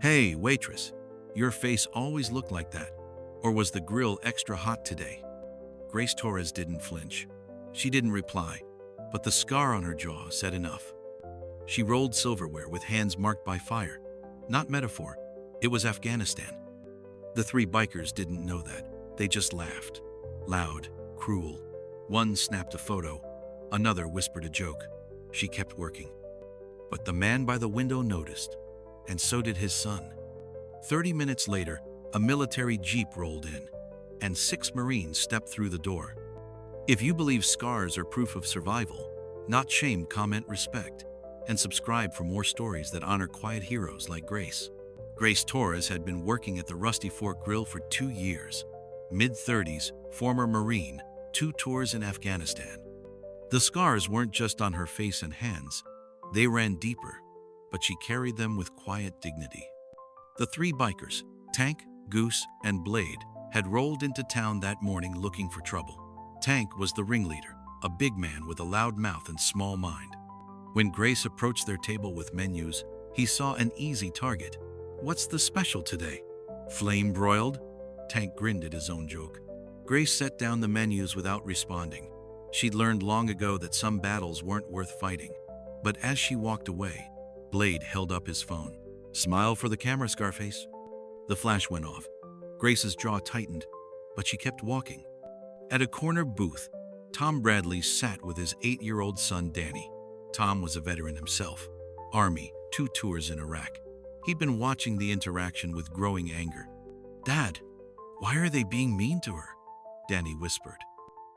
Hey, waitress, your face always looked like that. Or was the grill extra hot today? Grace Torres didn't flinch. She didn't reply, but the scar on her jaw said enough. She rolled silverware with hands marked by fire. Not metaphor, it was Afghanistan. The three bikers didn't know that. They just laughed. Loud, cruel. One snapped a photo, another whispered a joke. She kept working. But the man by the window noticed, and so did his son. 30 minutes later, a military jeep rolled in, and 6 Marines stepped through the door. If you believe scars are proof of survival, not shame, comment respect, and subscribe for more stories that honor quiet heroes like Grace. Grace Torres had been working at the Rusty Fork Grill for 2 years. Mid-30s, former Marine, 2 tours in Afghanistan. The scars weren't just on her face and hands. They ran deeper, but she carried them with quiet dignity. The 3 bikers, Tank, Goose, and Blade, had rolled into town that morning looking for trouble. Tank was the ringleader, a big man with a loud mouth and small mind. When Grace approached their table with menus, he saw an easy target. "What's the special today? Flame broiled?" Tank grinned at his own joke. Grace set down the menus without responding. She'd learned long ago that some battles weren't worth fighting. But as she walked away, Blade held up his phone. "Smile for the camera, Scarface." The flash went off. Grace's jaw tightened, but she kept walking. At a corner booth, Tom Bradley sat with his 8-year-old son, Danny. Tom was a veteran himself. Army, 2 tours in Iraq. He'd been watching the interaction with growing anger. "Dad, why are they being mean to her?" Danny whispered.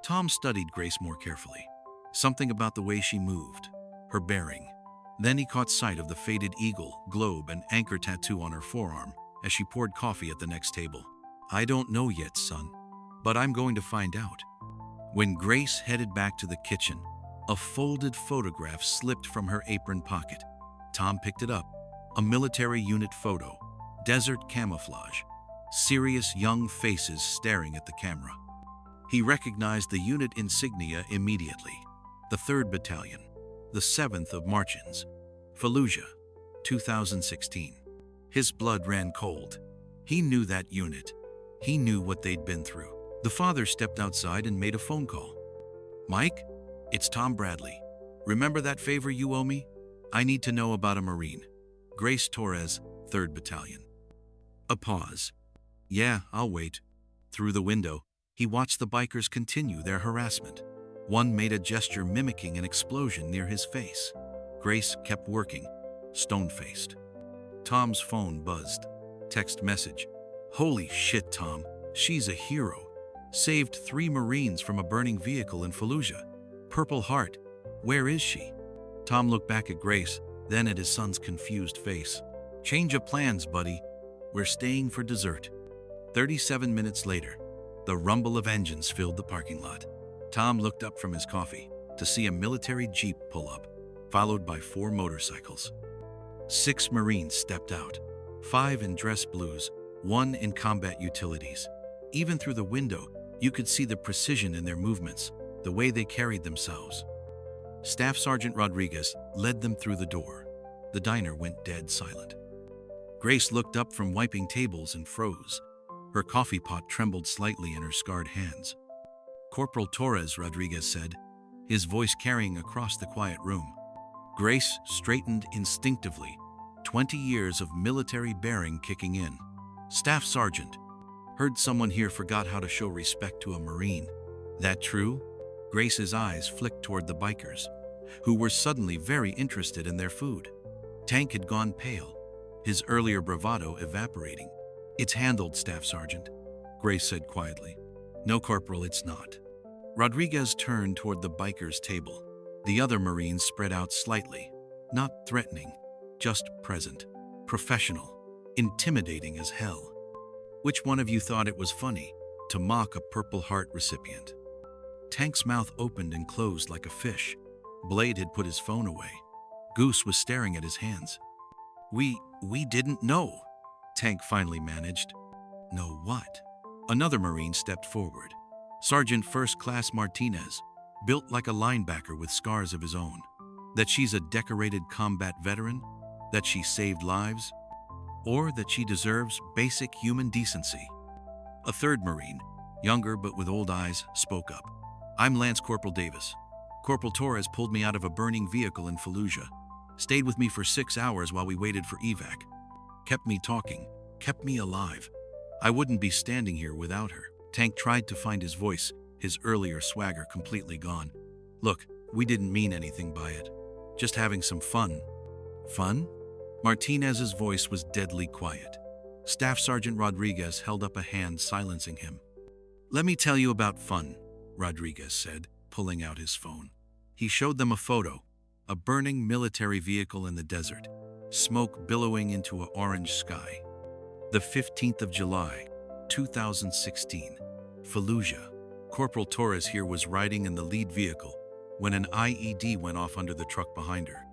Tom studied Grace more carefully. Something about the way she moved, her bearing. Then he caught sight of the faded eagle, globe, and anchor tattoo on her forearm as she poured coffee at the next table. "I don't know yet, son, but I'm going to find out." When Grace headed back to the kitchen, a folded photograph slipped from her apron pocket. Tom picked it up. A military unit photo, desert camouflage, serious young faces staring at the camera. He recognized the unit insignia immediately. The 3rd Battalion, the 7th of Marchins, Fallujah, 2016. His blood ran cold. He knew that unit. He knew what they'd been through. The father stepped outside and made a phone call. "Mike, it's Tom Bradley. Remember that favor you owe me? I need to know about a Marine. Grace Torres, 3rd Battalion." A pause. "Yeah, I'll wait." Through the window, he watched the bikers continue their harassment. One made a gesture mimicking an explosion near his face. Grace kept working, stone-faced. Tom's phone buzzed. Text message. "Holy shit, Tom. She's a hero. Saved 3 Marines from a burning vehicle in Fallujah. Purple Heart. Where is she?" Tom looked back at Grace, then at his son's confused face. "Change of plans, buddy. We're staying for dessert." 37 minutes later, the rumble of engines filled the parking lot. Tom looked up from his coffee to see a military jeep pull up, followed by 4 motorcycles. 6 Marines stepped out, 5 in dress blues, 1 in combat utilities. Even through the window, you could see the precision in their movements, the way they carried themselves. Staff Sergeant Rodriguez led them through the door. The diner went dead silent. Grace looked up from wiping tables and froze. Her coffee pot trembled slightly in her scarred hands. "Corporal Torres," Rodriguez said, his voice carrying across the quiet room. Grace straightened instinctively, 20 years of military bearing kicking in. "Staff Sergeant, heard someone here forgot how to show respect to a Marine. That true?" Grace's eyes flicked toward the bikers, who were suddenly very interested in their food. Tank had gone pale, his earlier bravado evaporating. "It's handled, Staff Sergeant," Grace said quietly. "No, Corporal, it's not." Rodriguez turned toward the bikers' table. The other Marines spread out slightly, not threatening, just present, professional, intimidating as hell. "Which one of you thought it was funny to mock a Purple Heart recipient?" Tank's mouth opened and closed like a fish. Blade had put his phone away. Goose was staring at his hands. We didn't know," Tank finally managed. "Know what?" Another Marine stepped forward. Sergeant First Class Martinez, built like a linebacker with scars of his own. That she's a decorated combat veteran? That she saved lives? or that she deserves basic human decency. A third Marine, younger but with old eyes, spoke up. I'm Lance Corporal Davis. Corporal Torres pulled me out of a burning vehicle in Fallujah. Stayed with me for 6 hours while we waited for evac. Kept me talking, kept me alive. I wouldn't be standing here without her. Tank tried to find his voice, his earlier swagger completely gone. Look, we didn't mean anything by it. Just having some fun. Fun? Martinez's voice was deadly quiet. Staff Sergeant Rodriguez held up a hand, silencing him. Let me tell you about fun, Rodriguez said, pulling out his phone. He showed them a photo, a burning military vehicle in the desert, smoke billowing into an orange sky. The 15th of July, 2016, Fallujah. Corporal Torres here was riding in the lead vehicle when an IED went off under the truck behind her.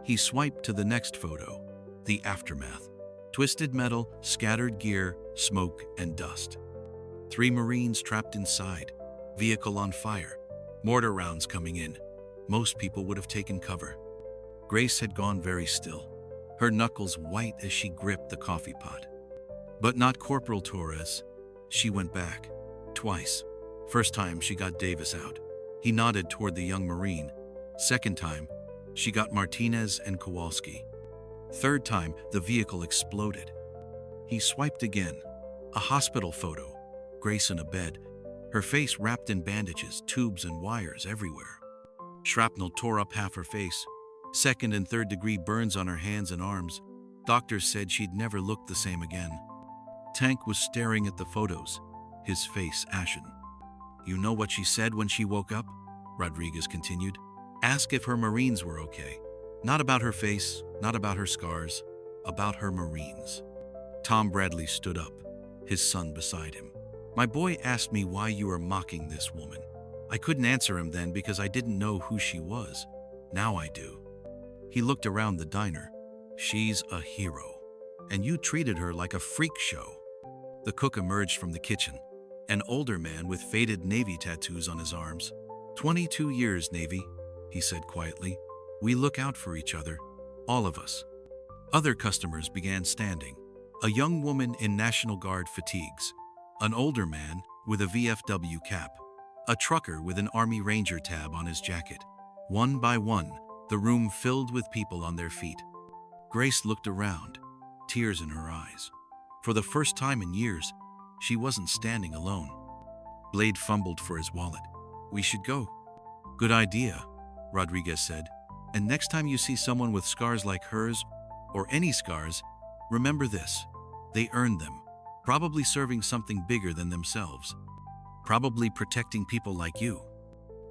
He swiped to the next photo, the aftermath. Twisted metal, scattered gear, smoke, and dust. 3 Marines trapped inside, vehicle on fire, mortar rounds coming in. Most people would have taken cover. Grace had gone very still, her knuckles white as she gripped the coffee pot. But not Corporal Torres. She went back, twice. First time, she got Davis out. He nodded toward the young Marine. Second time, she got Martinez and Kowalski. Third time, the vehicle exploded. He swiped again. A hospital photo. Grace in a bed, her face wrapped in bandages, tubes and wires everywhere. Shrapnel tore up half her face. 2nd and 3rd degree burns on her hands and arms. Doctors said she'd never look the same again. Tank was staring at the photos, his face ashen. You know what she said when she woke up? Rodriguez continued. Ask if her Marines were okay. Not about her face, not about her scars, about her Marines. Tom Bradley stood up, his son beside him. My boy asked me why you were mocking this woman. I couldn't answer him then because I didn't know who she was. Now I do. He looked around the diner. She's a hero. And you treated her like a freak show. The cook emerged from the kitchen, an older man with faded Navy tattoos on his arms. 22 years, Navy, he said quietly. We look out for each other, all of us. Other customers began standing. A young woman in National Guard fatigues, an older man with a VFW cap, a trucker with an Army Ranger tab on his jacket. One by one, the room filled with people on their feet. Grace looked around, tears in her eyes. For the first time in years, she wasn't standing alone. Blade fumbled for his wallet. We should go. Good idea, Rodriguez said. And next time you see someone with scars like hers, or any scars, remember this. They earned them, probably serving something bigger than themselves. Probably protecting people like you.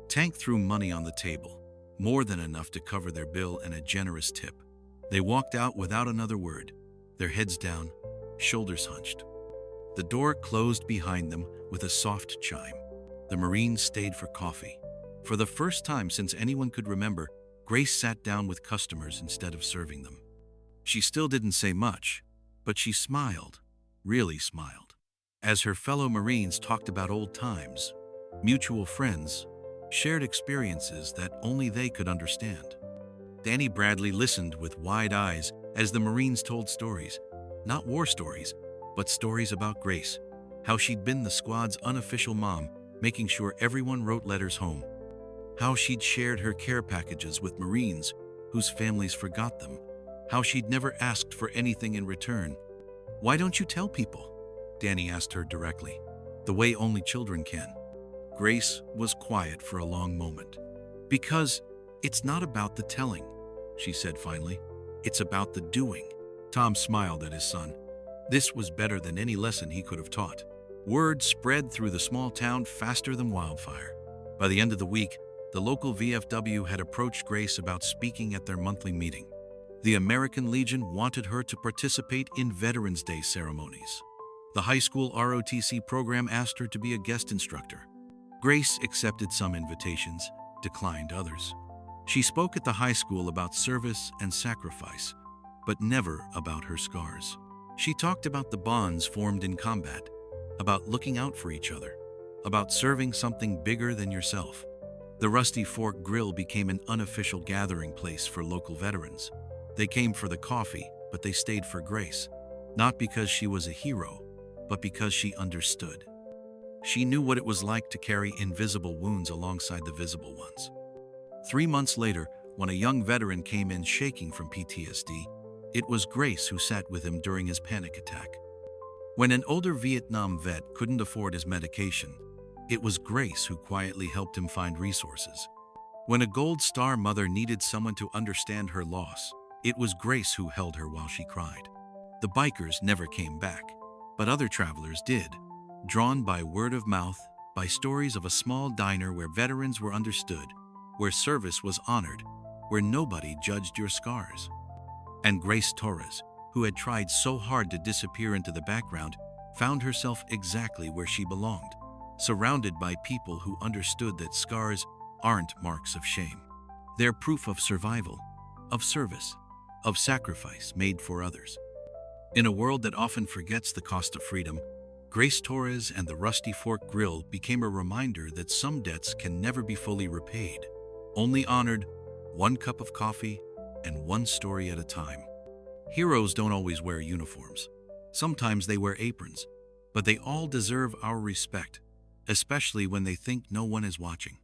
Tank threw money on the table, more than enough to cover their bill and a generous tip. They walked out without another word, their heads down, shoulders hunched. The door closed behind them with a soft chime. The Marines stayed for coffee. For the first time since anyone could remember, Grace sat down with customers instead of serving them. She still didn't say much, but she smiled, really smiled, as her fellow Marines talked about old times, mutual friends, shared experiences that only they could understand. Danny Bradley listened with wide eyes as the Marines told stories, not war stories, but stories about Grace, how she'd been the squad's unofficial mom, making sure everyone wrote letters home, how she'd shared her care packages with Marines whose families forgot them, how she'd never asked for anything in return. Why don't you tell people? Danny asked her directly, the way only children can. Grace was quiet for a long moment. Because it's not about the telling, she said finally. It's about the doing. Tom smiled at his son. This was better than any lesson he could have taught. Word spread through the small town faster than wildfire. By the end of the week, the local VFW had approached Grace about speaking at their monthly meeting. The American Legion wanted her to participate in Veterans Day ceremonies. The high school ROTC program asked her to be a guest instructor. Grace accepted some invitations, declined others. She spoke at the high school about service and sacrifice, but never about her scars. She talked about the bonds formed in combat, about looking out for each other, about serving something bigger than yourself. The Rusty Fork Grill became an unofficial gathering place for local veterans. They came for the coffee, but they stayed for Grace. not because she was a hero, but because she understood. She knew what it was like to carry invisible wounds alongside the visible ones. 3 months later, when a young veteran came in shaking from PTSD, it was Grace who sat with him during his panic attack. When an older Vietnam vet couldn't afford his medication, it was Grace who quietly helped him find resources. When a Gold Star mother needed someone to understand her loss, it was Grace who held her while she cried. The bikers never came back, but other travelers did, drawn by word of mouth, by stories of a small diner where veterans were understood, where service was honored, where nobody judged your scars. And Grace Torres, who had tried so hard to disappear into the background, found herself exactly where she belonged, surrounded by people who understood that scars aren't marks of shame. They're proof of survival, of service, of sacrifice made for others. In a world that often forgets the cost of freedom, Grace Torres and the Rusty Fork Grill became a reminder that some debts can never be fully repaid, only honored, one cup of coffee and one story at a time. Heroes don't always wear uniforms. Sometimes they wear aprons, but they all deserve our respect, especially when they think no one is watching.